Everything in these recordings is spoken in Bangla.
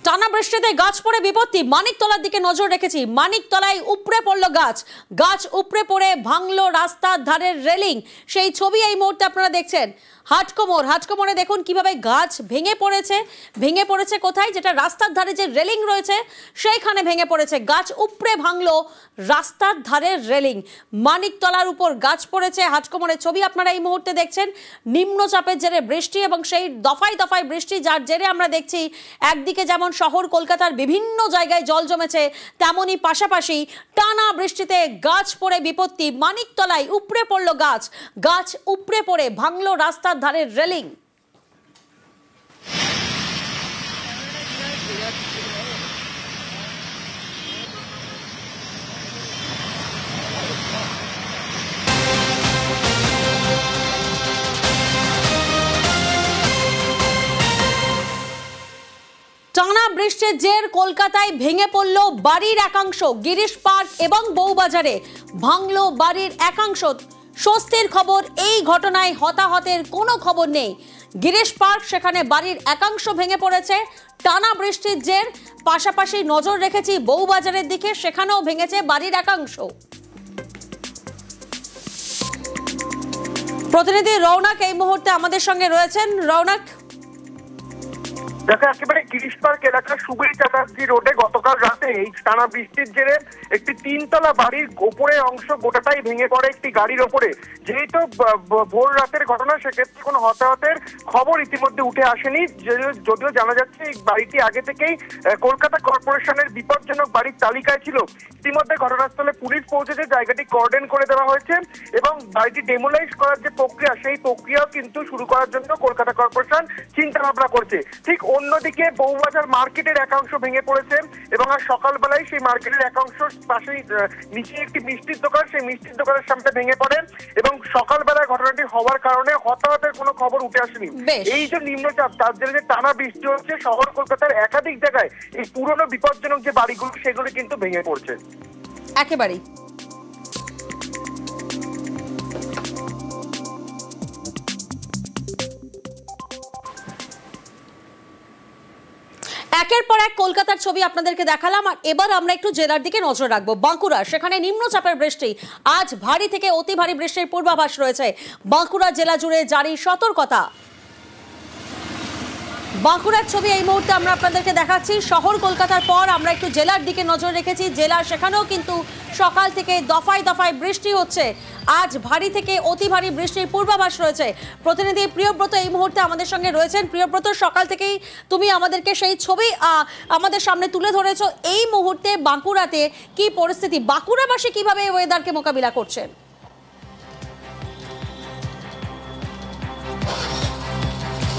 টানা বৃষ্টিতে গাছ পড়ে বিপত্তি। মানিকতলার দিকে নজর রেখেছি। মানিকতলায় উপড়ে পড়লো গাছ উপড়ে পড়ে ভাঙলো রাস্তার ধারের রেলিং। সেই ছবি এই মুহূর্তে আপনারা দেখছেন। হাটকোমরে দেখুন কিভাবে গাছ ভেঙে পড়েছে কোথায়, যেটা রাস্তার ধারে যে রেলিং রয়েছে সেইখানে ভেঙে পড়েছে। গাছ উপড়ে ভাঙলো রাস্তার ধারের রেলিং। মানিকতলার উপর গাছ পড়েছে। হাটকোমরের ছবি আপনারা এই মুহূর্তে দেখছেন। নিম্নচাপের জেরে বৃষ্টি এবং সেই দফায় দফায় বৃষ্টি, যার জেরে আমরা দেখছি একদিকে যেমন শহর কলকাতার বিভিন্ন জায়গায় জল জমেছে, তেমনই পাশাপাশি টানা বৃষ্টিতে গাছ পড়ে বিপত্তি। মানিকতলায় উপড়ে পড়লো গাছ উপড়ে পড়ে ভাঙলো রাস্তার ধারের রেলিং। টানা বৃষ্টির জের কলকাতায় ভেঙে পড়ল বাড়ির একাংশ। গিরিশ পার্ক এবং বউবাজারে ভাঙলো বাড়ির একাংশ। স্বস্তির খবর, এই ঘটনায় হতাহতের কোনো খবর নেই। গিরিশ পার্ক, সেখানে বাড়ির একাংশ ভেঙে পড়েছে টানা বৃষ্টির জের। পাশাপাশি নজর রেখেছি বউবাজারের দিকে, সেখানেও ভেঙেছে বাড়ির একাংশ। প্রতিনিধি রৌনক এই মুহূর্তে আমাদের সঙ্গে রয়েছেন। রৌনক, দেখো, একেবারে গিরিশ পার্ক এলাকার সুবীর চ্যাটার্জি রোডে গতকাল রাতে এই টানা বৃষ্টির জেরে একটি তিনতলা বাড়ির ওপরের অংশ গোটাটাই ভেঙে পড়ে একটি গাড়ির ওপরে। যেহেতু ভোর রাতের ঘটনা, সেক্ষেত্রে কোনো হতাহতের খবর ইতিমধ্যে উঠে আসেনি। যদিও জানা যাচ্ছে এই বাড়িটি আগে থেকেই কলকাতা কর্পোরেশনের বিপজ্জনক বাড়ির তালিকায় ছিল। ইতিমধ্যে ঘটনাস্থলে পুলিশ পৌঁছেছে, জায়গাটি কর্ডন করে দেওয়া হয়েছে এবং বাড়িটি ডেমোলাইজ করার যে প্রক্রিয়া, সেই প্রক্রিয়াও কিন্তু শুরু করার জন্য কলকাতা কর্পোরেশন চিন্তা ভাবনা করছে। ঠিক অন্যদিকে বউবাজার মার্কেটের একাংশ ভেঙে পড়েছে এবং আজ সকালবেলায় সেই মার্কেটের একাংশ পাশেই নিচে একটি মিষ্টির দোকান, সেই মিষ্টির দোকানের সামনে ভেঙে পড়ে এবং সকালবেলায় ঘটনাটি হওয়ার কারণে হতাহতের কোনো খবর উঠে আসেনি। এই যে নিম্নচাপ, তার জন্য যে টানা বৃষ্টি হচ্ছে, শহর কলকাতার একাধিক জায়গায় এই পুরনো বিপজ্জনক যে বাড়িগুলো সেগুলো কিন্তু ভেঙে পড়ছে একেবারেই। একের পর এক কলকাতার ছবি আপনাদেরকে দেখালাম, আর এবার আমরা একটু জেলার দিকে নজর রাখবো। বাঁকুড়া, সেখানে নিম্নচাপের বৃষ্টি। আজ ভারী থেকে অতি ভারী বৃষ্টির পূর্বাভাস রয়েছে। বাঁকুড়া জেলা জুড়ে জারি সতর্কতা। বাঁকুড়ার ছবি এই মুহূর্তে আমরা আপনাদেরকে দেখাচ্ছি। শহর কলকাতার পর আমরা একটু জেলার দিকে নজর রেখেছি। জেলা, সেখানেও কিন্তু সকাল থেকে দফায় দফায় বৃষ্টি হচ্ছে। আজ ভারী থেকে অতি ভারী বৃষ্টির পূর্বাভাস রয়েছে। প্রতিনিধি প্রিয়ব্রত এই মুহূর্তে আমাদের সঙ্গে রয়েছেন। প্রিয়ব্রত, সকাল থেকেই তুমি আমাদেরকে সেই ছবি আমাদের সামনে তুলে ধরেছো। এই মুহূর্তে বাঁকুড়াতে কি পরিস্থিতি, বাঁকুড়াবাসী কিভাবে ওয়েদারকে মোকাবিলা করছেন?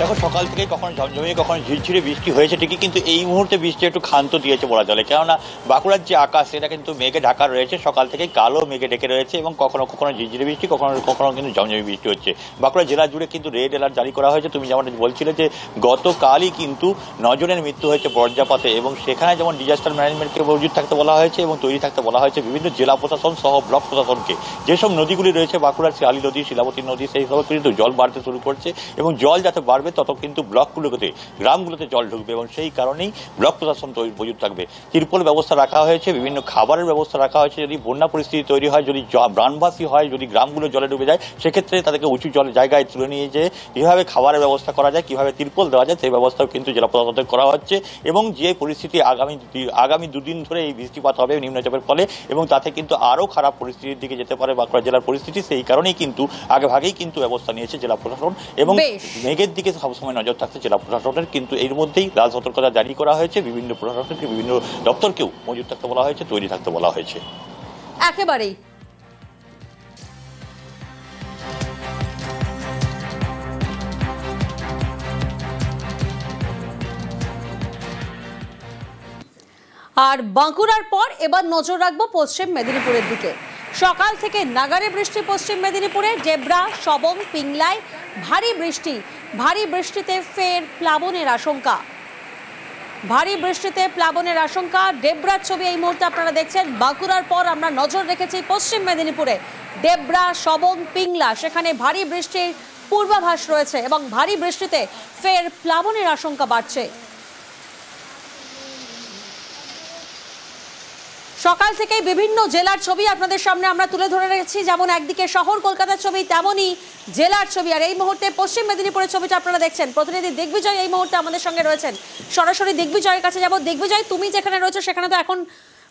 দেখো, সকাল থেকে কখনো ঝমঝমিয়ে কখনো ঝিরঝিরে বৃষ্টি হয়েছে ঠিকই, কিন্তু এই মুহূর্তে বৃষ্টি একটু ক্ষান্ত দিয়েছে বলা চলে। কেননা বাঁকুড়ার যে আকাশ, সেটা কিন্তু মেঘে ঢাকা রয়েছে। সকাল থেকে কালো মেঘে ঢেকে রয়েছে এবং কখনো কখনো ঝিরঝিরে বৃষ্টি, কখনো কখনো কিন্তু ঝমঝমি বৃষ্টি হচ্ছে। বাঁকুড়া জেলা জুড়ে কিন্তু রেড অ্যালার্ট জারি করা হয়েছে। তুমি যেমন বলছিলে যে গতকালই কিন্তু 9 জনের মৃত্যু হয়েছে বজ্রপাতে, এবং সেখানে যেমন ডিজাস্টার ম্যানেজমেন্টকে মজুদ থাকতে বলা হয়েছে এবং তৈরি থাকতে বলা হয়েছে বিভিন্ন জেলা প্রশাসন সহ ব্লক প্রশাসনকে। যেসব নদীগুলি রয়েছে, বাঁকুড়ার শিয়ালি নদী, শিলাবতী নদী, সেই সব কিন্তু জল বাড়তে শুরু করছে এবং জল যাতে বাড়বে তত কিন্তু ব্লকগুলোতে, গ্রামগুলোতে জল ঢুকবে এবং সেই কারণেই ব্লক প্রশাসন মজুদ থাকবে। তিরপল ব্যবস্থা রাখা হয়েছে, বিভিন্ন খাবারের ব্যবস্থা রাখা হয়েছে। যদি বন্যা পরিস্থিতি তৈরি হয়, যদি প্রাণবাসী হয়, যদি গ্রামগুলো জলে ডুবে যায়, সেক্ষেত্রে তাদেরকে উঁচু জলের জায়গায় তুলে নিয়ে যেয়ে কীভাবে খাবারের ব্যবস্থা করা যায়, কীভাবে তিরপল দেওয়া যায়, সেই ব্যবস্থাও কিন্তু জেলা প্রশাসন করা হচ্ছে। এবং যে পরিস্থিতি আগামী 2 দিন ধরে এই বৃষ্টিপাত হবে নিম্নচাপের ফলে, এবং তাতে কিন্তু আরও খারাপ পরিস্থিতির দিকে যেতে পারে বাঁকুড়া জেলার পরিস্থিতি। সেই কারণেই কিন্তু আগেভাগেই কিন্তু ব্যবস্থা নিয়েছে জেলা প্রশাসন এবং মেঘের দিকে সবসময় নজর থাকছে জেলা প্রশাসনের। কিন্তু এর মধ্যেই লাল সতর্কতা জারি করা হয়েছে। বিভিন্ন প্রশাসনকে, বিভিন্ন দপ্তরকেও মজুদ থাকতে বলা হয়েছে, তৈরি থাকতে বলা হয়েছে। একেবারেই। আর বাঁকুড়ার পর এবার নজর রাখবো পশ্চিম মেদিনীপুরের দিকে। সকাল থেকে নাগারে বৃষ্টি পশ্চিম মেদিনীপুরে। ডেবরা, সবং, পিংলায় ভারী বৃষ্টিতে ফের প্লাবনের আশঙ্কা। ডেবরার ছবি এই মুহূর্তে আপনারা দেখছেন। বাঁকুড়ার পর আমরা নজর রেখেছি পশ্চিম মেদিনীপুরে। ডেবরা, সবং, পিংলা, সেখানে ভারী বৃষ্টির পূর্বাভাস রয়েছে এবং ভারী বৃষ্টিতে ফের প্লাবনের আশঙ্কা বাড়ছে। সকাল থেকে বিভিন্ন জেলার ছবি আপনাদের সামনে আমরা তুলে ধরে রেখেছি, যেমন একদিকে শহর কলকাতার ছবি, তেমনই জেলার ছবি। আর এই মুহূর্তে পশ্চিম মেদিনীপুরের ছবিটা আপনারা দেখছেন। প্রতিনিধি দিগ্বিজয় এই মুহূর্তে আমাদের সঙ্গে রয়েছেন, সরাসরি দিগ্বিজয়ের কাছে যাব। দিগ্বিজয়, তুমি যেখানে রয়েছে সেখানে তো এখন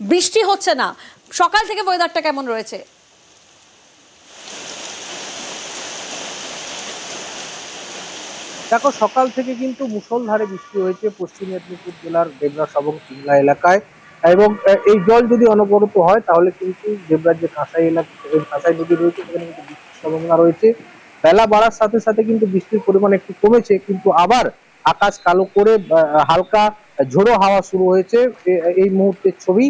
বৃষ্টি হচ্ছে না, সকাল থেকে ওয়েদারটা কেমন রয়েছে? দেখো, সকাল থেকে কিন্তু মুষলধারে বৃষ্টি হয়েছে পশ্চিম মেদিনীপুর জেলার দেবরাস এবং সিংলা এলাকায়, এবং এই জল যদি অনবরত হয় তাহলে কিন্তু দেবরাজ যে কাঁসাই এলাকা, কাঁসাই নদী রয়েছে সেখানে কিন্তু বৃষ্টির সম্ভাবনা রয়েছে। বেলা বাড়ার সাথে সাথে কিন্তু বৃষ্টির পরিমাণ একটু কমেছে, কিন্তু আবার আকাশ কালো করে হালকা ঝোড়ো হাওয়া শুরু হয়েছে। এই মুহূর্তের ছবি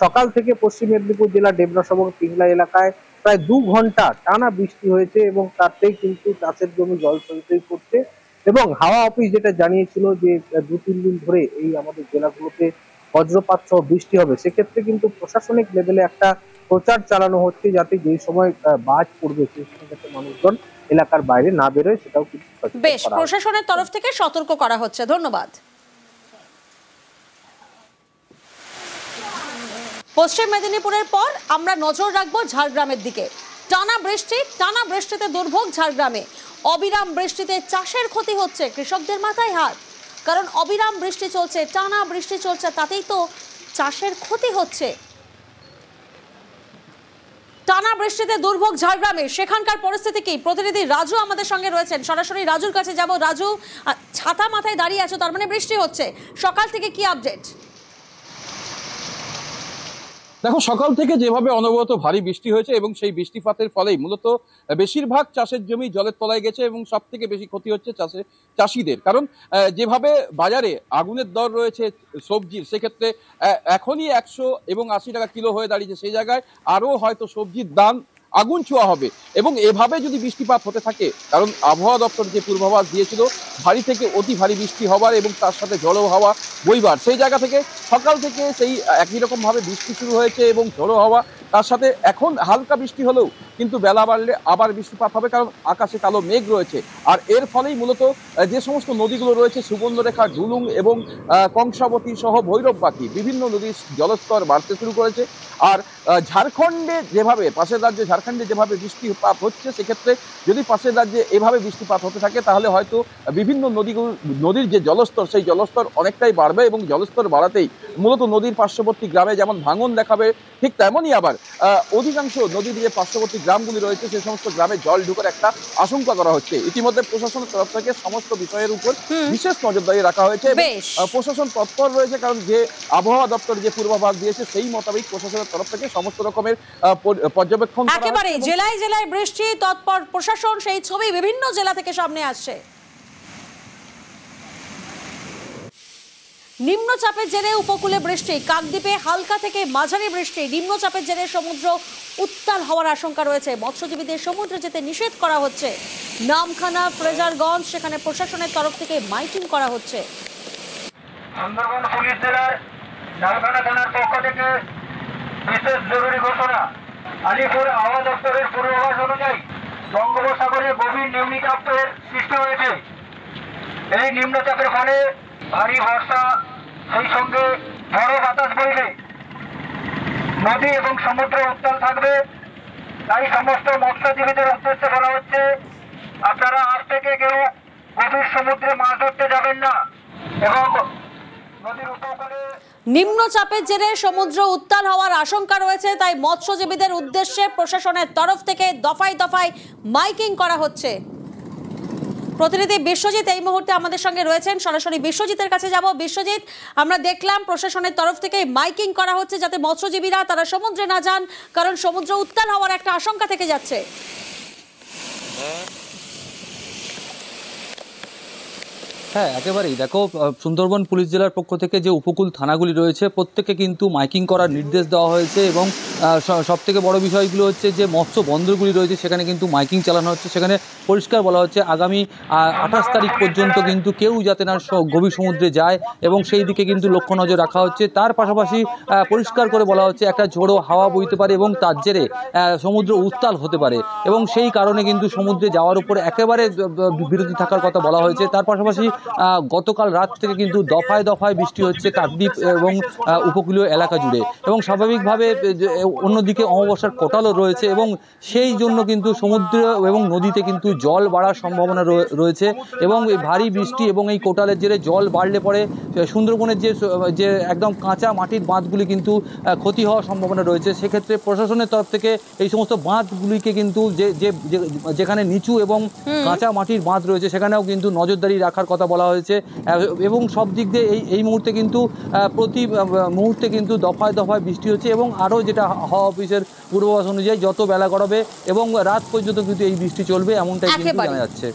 সকাল থেকে পশ্চিম মেদিনীপুর জেলার দেবরাস এবং সিংলা এলাকায় প্রায় 2 ঘন্টা টানা বৃষ্টি হয়েছে, এবং তাতেই কিন্তু চাষের জমি জল সঞ্চয় করছে। এবং হাওয়া অফিস যেটা জানিয়েছিল যে 2-3 দিন ধরে এই আমাদের জেলাগুলোতে বজ্রপাত সহ বৃষ্টি হবে, সেক্ষেত্রে কিন্তু প্রশাসনিক লেভেলে একটা প্রচার চালানো হচ্ছে যাতে যেই সময় বাজ পড়বে সেই সময় যাতে মানুষজন এলাকার বাইরে না বেরোয়, সেটাও কিন্তু বেশ, প্রশাসনের তরফ থেকে সতর্ক করা হচ্ছে। ধন্যবাদ। পশ্চিম মেদিনীপুরের পর আমরা নজর রাখবো ঝাড়গ্রামের দিকে। টানা বৃষ্টিতে দুর্ভোগ ঝাড়গ্রামে। অবিরাম বৃষ্টিতে চাষের ক্ষতি হচ্ছে, কৃষকদের মাথায় হাত। কারণ অবিরাম বৃষ্টি চলছে, টানা বৃষ্টি চলছে, তাতেই তো চাষের ক্ষতি হচ্ছে। টানা বৃষ্টিতে দুর্ভোগ ঝাড়গ্রামে, সেখানকার পরিস্থিতি কি? প্রতিনিধি রাজু আমাদের সঙ্গে রয়েছেন, সরাসরি রাজুর কাছে যাব। রাজু, ছাতা মাথায় দাঁড়িয়ে আছো, তার মানে বৃষ্টি হচ্ছে। সকাল থেকে কি আপডেট? দেখো, সকাল থেকে যেভাবে অনবরত ভারী বৃষ্টি হয়েছে এবং সেই বৃষ্টিপাতের ফলেই মূলত বেশিরভাগ চাষের জমি জলের তলায় গেছে, এবং সব থেকে বেশি ক্ষতি হচ্ছে চাষিদের। কারণ যেভাবে বাজারে আগুনের দর রয়েছে সবজির, সেক্ষেত্রে এখনই 100 এবং 80 টাকা কিলো হয়ে দাঁড়িয়েছে, সেই জায়গায় আরো হয়তো সবজির দাম আগুন ছোঁয়া হবে। এবং এভাবে যদি বৃষ্টিপাত হতে থাকে, কারণ আবহাওয়া দপ্তর যে পূর্বাভাস দিয়েছিল ভারী থেকে অতি ভারী বৃষ্টি হবার এবং তার সাথে ঝড়ো হাওয়া বইবার, সেই জায়গা থেকে সকাল থেকে সেই একই রকম ভাবে বৃষ্টি শুরু হয়েছে এবং ঝড়ো হাওয়া, তার সাথে এখন হালকা বৃষ্টি হলেও কিন্তু বেলা বাড়লে আবার বৃষ্টিপাত হবে, কারণ আকাশে কালো মেঘ রয়েছে। আর এর ফলেই মূলত যে সমস্ত নদীগুলো রয়েছে, সুবর্ণরেখা, ডুলুং এবং কংসাবতী সহ ভৈরববাতি, বিভিন্ন নদীর জলস্তর বাড়তে শুরু করেছে। আর ঝাড়খণ্ডে যেভাবে, পাশের রাজ্যে ঝাড়খণ্ডে যেভাবে বৃষ্টিপাত হচ্ছে, সেক্ষেত্রে যদি পাশের রাজ্যে এভাবে বৃষ্টিপাত হতে থাকে তাহলে হয়তো বিভিন্ন নদীর যে জলস্তর, সেই জলস্তর অনেকটাই বাড়বে, এবং জলস্তর বাড়াতেই মূলত নদীর পার্শ্ববর্তী গ্রামে যেমন ভাঙন দেখাবে, ঠিক তেমনই আবার অধিকাংশ নদীর যে পার্শ্ববর্তী গ্রামগুলি রয়েছে সেই সমস্ত গ্রামে জল ঢোকার একটা আশঙ্কা করা হচ্ছে। ইতিমধ্যে প্রশাসনের তরফ থেকে সমস্ত বিষয়ের উপর বিশেষ নজরদারি রাখা হয়েছে। প্রশাসন তৎপর রয়েছে, কারণ যে আবহাওয়া দপ্তর যে পূর্বাভাস দিয়েছে সেই মোতাবেক প্রশাসনের তরফ থেকে সমস্ত রকমের পর্যবেক্ষণ একেবারে জেলায় জেলায় বৃষ্টি, তৎপর প্রশাসন, সেই ছবি বিভিন্ন জেলা থেকে সামনে আসছে। নিম্নচাপের জেরে উপকূলে বৃষ্টি, কাকদ্বীপে হালকা থেকে মাঝারি বৃষ্টি। নিম্নচাপের জেরে সমুদ্র উত্তাল হওয়ার আশঙ্কা রয়েছে, মৎস্যজীবীদের সমুদ্রে যেতে নিষেধ করা হচ্ছে। নামখানা, ফ্রেজারগঞ্জ, সেখানে প্রশাসনের তরফ থেকে মাইকিং করা হচ্ছে। সুন্দরবন পুলিশ জেলার নামখানা থানার পক্ষ থেকে বিশেষ জরুরি ঘোষণা। আলিপুর আবহাওয়া দপ্তরের পূর্বাভাস অনুযায়ী বঙ্গোপসাগরে গভীর নিম্নচাপের সৃষ্টি হয়েছে। এই নিম্নচাপের ফলে ভারী বর্ষা, সেই সঙ্গে ঝড়ো বাতাস বইবে, নদী এবং সমুদ্র উত্তাল থাকবে। তাই সমস্ত মৎস্যজীবীদের উদ্দেশ্যে বলা হচ্ছে, আপনারা আজ থেকে কেউ গভীর সমুদ্রে মাছ ধরতে যাবেন না, এবং নদীর উপকূলে নিম্নচাপের জেরে সমুদ্র উত্তাল হওয়ার আশঙ্কা রয়েছে, তাই মৎস্যজীবীদের উদ্দেশ্যে প্রশাসনের তরফ থেকে দফায় দফায় মাইকিং করা হচ্ছে। প্রতিনিধি বিশ্বজিৎ এই মুহূর্তে আমাদের সঙ্গে রয়েছেন, সরাসরি বিশ্বজিতের কাছে যাব। বিশ্বজিৎ, আমরা দেখলাম প্রশাসনের তরফ থেকে মাইকিং করা হচ্ছে যাতে মৎস্যজীবীরা তারা সমুদ্রে না যান, কারণ সমুদ্র উত্তাল হওয়ার একটা আশঙ্কা থেকে যাচ্ছে। হ্যাঁ, একেবারেই। দেখো, সুন্দরবন পুলিশ জেলার পক্ষ থেকে যে উপকূল থানাগুলি রয়েছে প্রত্যেকে কিন্তু মাইকিং করার নির্দেশ দেওয়া হয়েছে, এবং সব থেকে বড় বিষয়গুলো হচ্ছে যে মৎস্য বন্দরগুলি রয়েছে সেখানে কিন্তু মাইকিং চালানো হচ্ছে। সেখানে পরিষ্কার বলা হচ্ছে আগামী 28 তারিখ পর্যন্ত কিন্তু কেউ যাতে না গভীর সমুদ্রে যায়, এবং সেই দিকে কিন্তু লক্ষ্য নজর রাখা হচ্ছে। তার পাশাপাশি পরিষ্কার করে বলা হচ্ছে একটা ঝোড়ো হাওয়া বইতে পারে এবং তার জেরে সমুদ্র উত্তাল হতে পারে, এবং সেই কারণে কিন্তু সমুদ্রে যাওয়ার উপরে একেবারে বিরতি থাকার কথা বলা হয়েছে। তার পাশাপাশি গতকাল রাত থেকে কিন্তু দফায় দফায় বৃষ্টি হচ্ছে কাকদ্বীপ এবং উপকূলীয় এলাকা জুড়ে, এবং স্বাভাবিকভাবে অন্যদিকে অমাবস্যার কোটালও রয়েছে, এবং সেই জন্য কিন্তু সমুদ্র এবং নদীতে কিন্তু জল বাড়ার সম্ভাবনা রয়েছে। এবং এই ভারী বৃষ্টি এবং এই কোটালের জেরে জল বাড়লে পরে সুন্দরবনের যে একদম কাঁচা মাটির বাঁধগুলি কিন্তু ক্ষতি হওয়ার সম্ভাবনা রয়েছে। সেক্ষেত্রে প্রশাসনের তরফ থেকে এই সমস্ত বাঁধগুলিকে কিন্তু যেখানে নিচু এবং কাঁচা মাটির বাঁধ রয়েছে সেখানেও কিন্তু নজরদারি রাখার কথা বলা হয়েছে। এবং সব দিক দিয়ে এই মুহূর্তে কিন্তু প্রতি মুহূর্তে কিন্তু দফায় দফায় বৃষ্টি হচ্ছে, এবং আরও যেটা হাওয়া অফিসের পূর্বাভাস অনুযায়ী যত বেলা গড়াবে এবং রাত পর্যন্ত কিন্তু এই বৃষ্টি চলবে, এমনটাই কিন্তু জানা যাচ্ছে।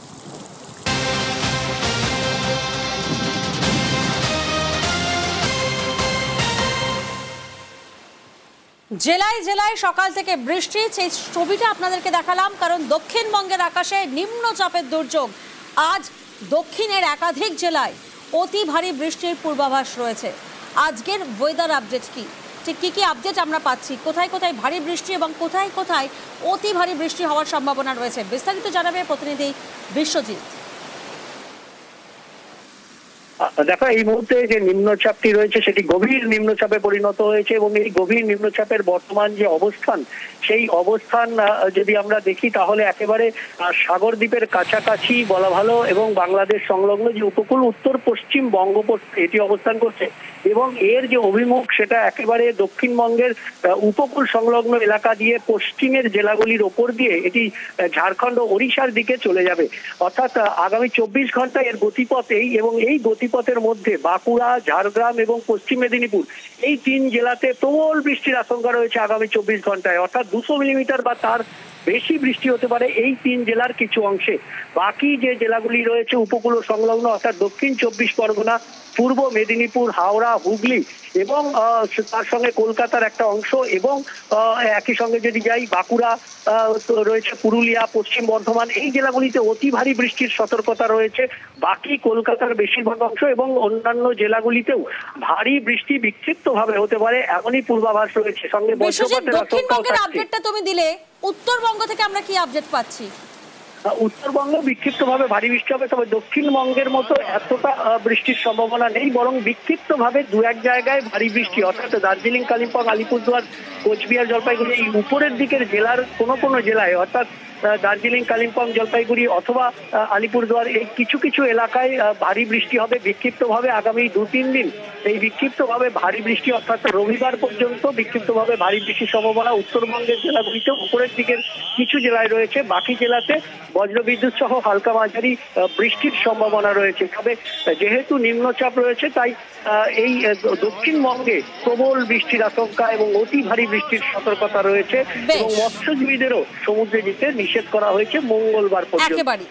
জেলায় জেলায় সকাল থেকে বৃষ্টি, সেই ছবিটা আপনাদেরকে দেখালাম, কারণ দক্ষিণবঙ্গের আকাশে নিম্নচাপের দুর্যোগ। আজ দক্ষিণের একাধিক জেলায় অতি ভারী বৃষ্টির পূর্বাভাস রয়েছে। আজকের ওয়েদার আপডেট কি, ঠিক কী কী আপডেট আমরা পাচ্ছি, কোথায় কোথায় ভারী বৃষ্টি এবং কোথায় কোথায় অতি ভারী বৃষ্টি হওয়ার সম্ভাবনা রয়েছে, বিস্তারিত জানাবে প্রতিনিধি বিশ্বজিৎ। দেখো, এই মুহূর্তে যে নিম্নচাপটি রয়েছে সেটি গভীর নিম্নচাপে পরিণত হয়েছে, এবং এই গভীর নিম্নচাপের বর্তমান যে অবস্থান, সেই অবস্থান যদি আমরা দেখি তাহলে একেবারে সাগরদ্বীপের কাছাকাছি বলা ভালো, এবং বাংলাদেশ সংলগ্ন যে উপকূল উত্তর পশ্চিম বঙ্গোপসাগরে এটি অবস্থান করছে, এবং এর যে অভিমুখ সেটা একেবারে দক্ষিণবঙ্গের উপকূল সংলগ্ন এলাকা দিয়ে পশ্চিমের জেলাগুলির ওপর দিয়ে এটি ঝাড়খণ্ড ওড়িশার দিকে চলে যাবে। অর্থাৎ আগামী 24 ঘন্টায় এর গতিপথ এবং এই গতিপথের মধ্যে বাঁকুড়া, ঝাড়গ্রাম এবং পশ্চিম মেদিনীপুর এই 3 জেলাতে প্রবল বৃষ্টির আশঙ্কা রয়েছে আগামী 24 ঘন্টায়। অর্থাৎ 200 মিলিমিটার বা তার বেশি বৃষ্টি হতে পারে এই 3 জেলার কিছু অংশে। বাকি যে জেলাগুলি রয়েছে উপকূল সংলগ্ন, অর্থাৎ দক্ষিণ 24 পরগনা, পূর্ব মেদিনীপুর, হাওড়া, হুগলি এবং তার সঙ্গে কলকাতার একটা অংশ, এবং একই সঙ্গে যদি যাই বাঁকুড়া রয়েছে, পুরুলিয়া, পশ্চিম বর্ধমান, এই জেলাগুলিতে অতি ভারী বৃষ্টির সতর্কতা রয়েছে। বাকি কলকাতার বেশিরভাগ অংশ এবং অন্যান্য জেলাগুলিতেও ভারী বৃষ্টি বিক্ষিপ্তভাবে হতে পারে এমনই পূর্বাভাস রয়েছে। সঙ্গে বজ্রপাতের দক্ষিণবঙ্গের আপডেটটা তুমি দিলে, উত্তরবঙ্গ থেকে আমরা কি আপডেট পাচ্ছি? উত্তরবঙ্গে বিক্ষিপ্তভাবে ভারী বৃষ্টি হবে, তবে দক্ষিণবঙ্গের মতো এতটা বৃষ্টির সম্ভাবনা নেই, বরং বিক্ষিপ্তভাবে 2-1 জায়গায় ভারী বৃষ্টি, অর্থাৎ দার্জিলিং, কালিম্পং, আলিপুরদুয়ার, কোচবিহার, জলপাইগুড়ি এই উপরের দিকের জেলার কোনো জেলায়, অর্থাৎ দার্জিলিং, কালিম্পং, জলপাইগুড়ি অথবা আলিপুরদুয়ার এই কিছু কিছু এলাকায় ভারী বৃষ্টি হবে বিক্ষিপ্তভাবে আগামী 2-3 দিন। এই বিক্ষিপ্তভাবে ভারী বৃষ্টি অর্থাৎ রবিবার পর্যন্ত বিক্ষিপ্তভাবে ভারী বৃষ্টির সম্ভাবনা উত্তরবঙ্গের জেলাগুলিতে উপরের দিকের কিছু জেলায় রয়েছে। বাকি জেলাতে বজ্রবিদ্যুৎ সহ হালকা মাঝারি বৃষ্টির সম্ভাবনা রয়েছে। তবে যেহেতু নিম্নচাপ রয়েছে তাই এই দক্ষিণবঙ্গে প্রবল বৃষ্টির আশঙ্কা এবং অতি ভারী বৃষ্টির সতর্কতা রয়েছে, এবং মৎস্যজীবীদেরও সমুদ্রে যেতে নিষেধ করা হয়েছে মঙ্গলবার পর্যন্ত। একেবারে